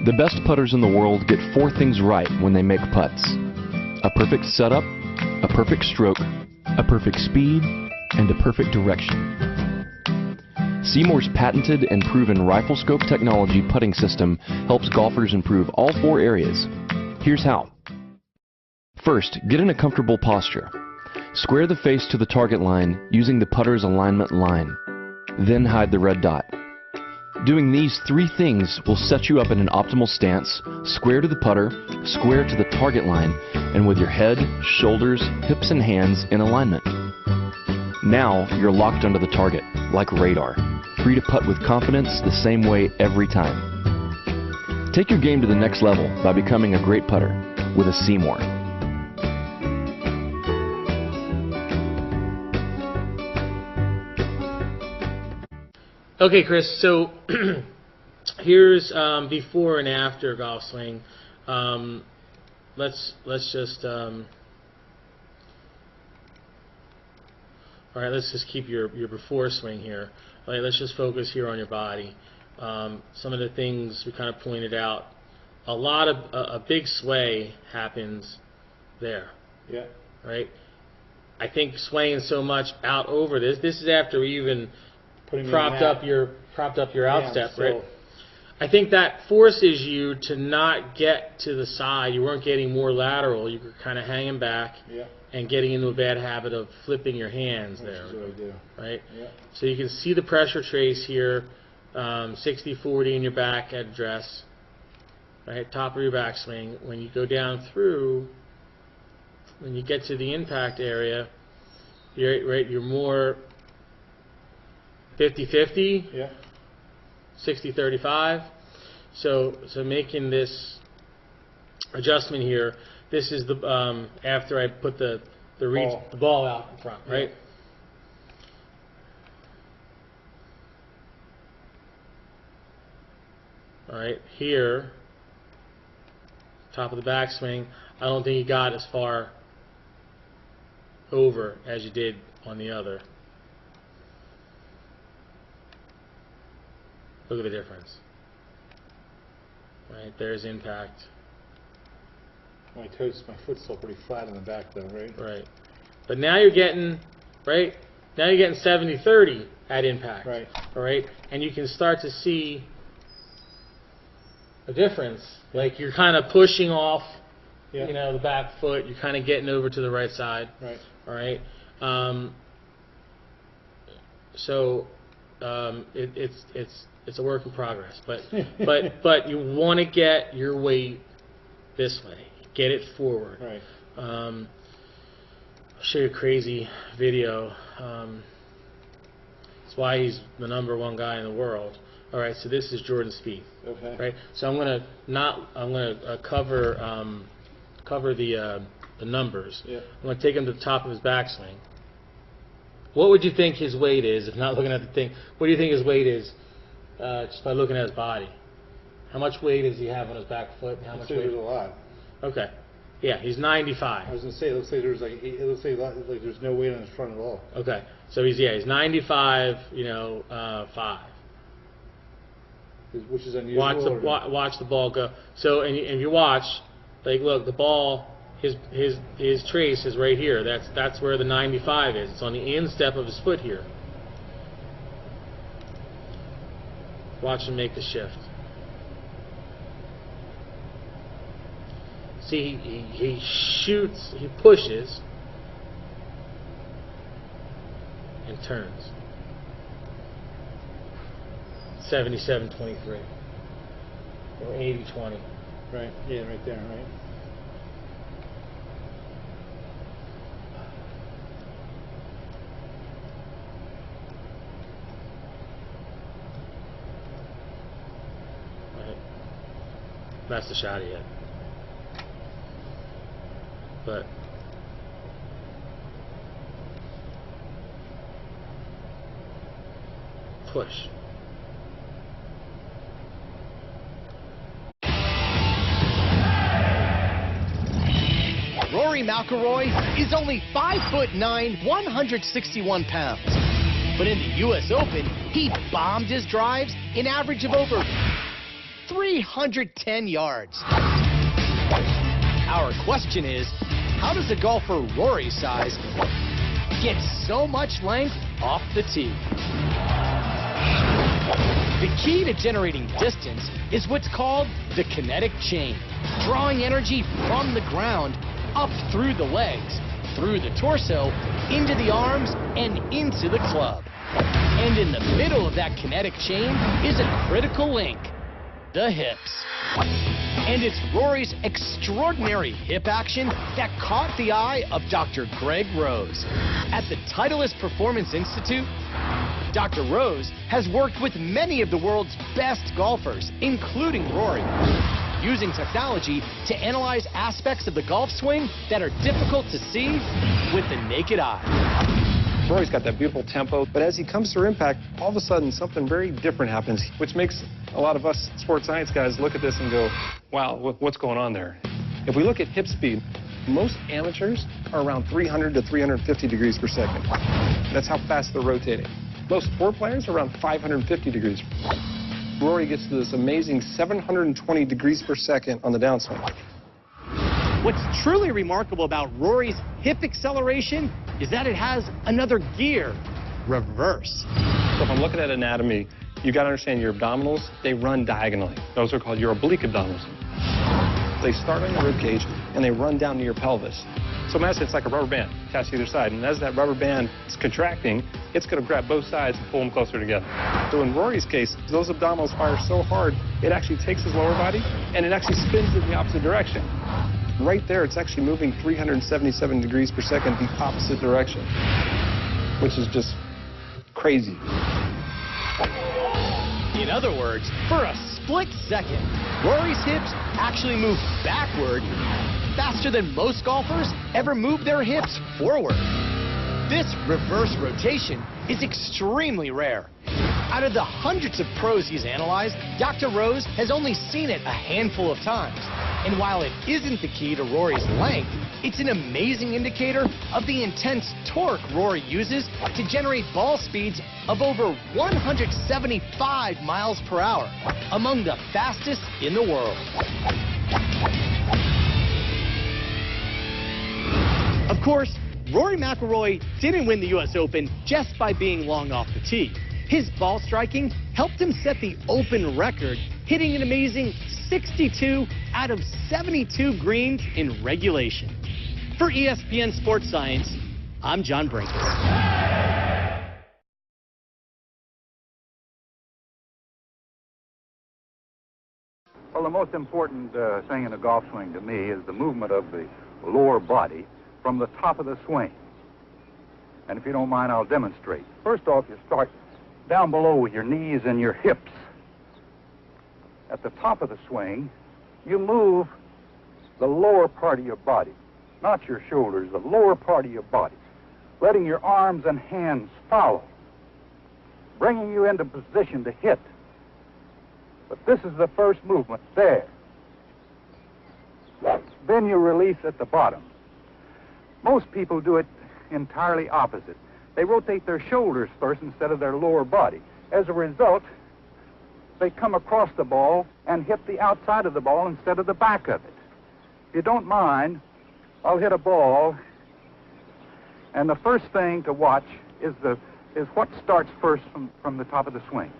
The best putters in the world get 4 things right when they make putts: a perfect setup, a perfect stroke, a perfect speed, and a perfect direction. Seymour's patented and proven rifle scope technology putting system helps golfers improve all 4 areas. Here's how. First, get in a comfortable posture. Square the face to the target line using the putter's alignment line. Then hide the red dot. Doing these 3 things will set you up in an optimal stance, square to the putter, square to the target line, and with your head, shoulders, hips, and hands in alignment. Now you're locked onto the target, like radar, free to putt with confidence the same way every time. Take your game to the next level by becoming a great putter with a Seymour. Okay, Chris, so here's before and after golf swing. Let's just all right, let's just keep your before swing here. All right, let's just focus here on your body. Some of the things we kind of pointed out. A big sway happens there. Yeah. Right? I think swaying so much out over this is after we even propped up your outstep, right? I think that forces you to not get to the side. You weren't getting more lateral. You were kind of hanging back and getting into a bad habit of flipping your hands there. Which is what I do. Right? Yeah. So you can see the pressure trace here, 60-40 in your back address, right? Top of your backswing. When you go down through, when you get to the impact area, you're more 50-50, yeah, 60-35. So making this adjustment here, this is the after I put the ball out in front, right? All right, here, top of the backswing, I don't think you got as far over as you did on the other. Look at the difference. Right, there's impact. My foot's still pretty flat in the back though, right? Right. But now you're getting, right? Now you're getting 70-30 at impact. Right. All right? And you can start to see a difference. Like you're kind of pushing off, you know, the back foot. You're kind of getting over to the right side. Right. All right. It's a work in progress, but but you want to get your weight this way, get it forward. Right. I'll show you a crazy video. That's why he's the #1 guy in the world. All right, so this is Jordan Spieth. Okay. Right. So I'm gonna cover the numbers. Yeah. I'm gonna take him to the top of his backswing. What would you think his weight is, if not looking at the thing? What do you think his weight is? Just by looking at his body. How much weight does he have on his back foot? How much weight? There's a lot. Okay. Yeah, he's 95. I was gonna say it looks like there's like there's no weight on his front at all. Okay. So he's 95. 5. Which is unusual. Watch the ball go. So and you watch, like look, the ball, his trace is right here. That's where the 95 is. It's on the instep of his foot here. Watch him make the shift. See, he shoots, he pushes, and turns. 77-23. Or 80-20. Right. Yeah, right there, right? That's the shot he hit. But push. Rory McIlroy is only 5'9", 161 pounds. But in the U.S. Open, he bombed his drives an average of over 310 yards. Our question is, how does a golfer Rory's size get so much length off the tee? The key to generating distance is what's called the kinetic chain, drawing energy from the ground up through the legs, through the torso, into the arms, and into the club. And in the middle of that kinetic chain is a critical link, the hips. And it's Rory's extraordinary hip action that caught the eye of Dr. Greg Rose. At the Titleist Performance Institute, Dr. Rose has worked with many of the world's best golfers, including Rory, using technology to analyze aspects of the golf swing that are difficult to see with the naked eye. Rory's got that beautiful tempo, but as he comes through impact, all of a sudden something very different happens, which makes a lot of us sports science guys look at this and go, wow, what's going on there? If we look at hip speed, most amateurs are around 300 to 350 degrees per second. That's how fast they're rotating. Most sport players are around 550 degrees. Rory gets to this amazing 720 degrees per second on the downswing. What's truly remarkable about Rory's hip acceleration is that it has another gear, reverse. So if I'm looking at anatomy, you got to understand your abdominals, they run diagonally. Those are called your oblique abdominals. They start on your rib cage and they run down to your pelvis. So imagine it's like a rubber band attached to either side, and as that rubber band is contracting, it's going to grab both sides and pull them closer together. So in Rory's case, those abdominals fire so hard, it actually takes his lower body and it actually spins in the opposite direction. Right there, it's actually moving 377 degrees per second the opposite direction, which is just crazy. In other words, for a split second, Rory's hips actually move backward faster than most golfers ever move their hips forward. This reverse rotation is extremely rare. Out of the hundreds of pros he's analyzed, Dr. Rose has only seen it a handful of times. And while it isn't the key to Rory's length, it's an amazing indicator of the intense torque Rory uses to generate ball speeds of over 175 miles per hour, among the fastest in the world. Of course, Rory McIlroy didn't win the U.S. Open just by being long off the tee. His ball striking helped him set the Open record, hitting an amazing 62 out of 72 greens in regulation. For ESPN Sports Science, I'm John Brinkus. Well, the most important thing in a golf swing to me is the movement of the lower body from the top of the swing. And if you don't mind, I'll demonstrate. First off, you start down below with your knees and your hips. At the top of the swing, you move the lower part of your body, not your shoulders, the lower part of your body, letting your arms and hands follow, bringing you into position to hit. But this is the first movement there. Then you release at the bottom. Most people do it entirely opposite. They rotate their shoulders first instead of their lower body. As a result, they come across the ball and hit the outside of the ball instead of the back of it. If you don't mind, I'll hit a ball, and the first thing to watch is what starts first from the top of the swing.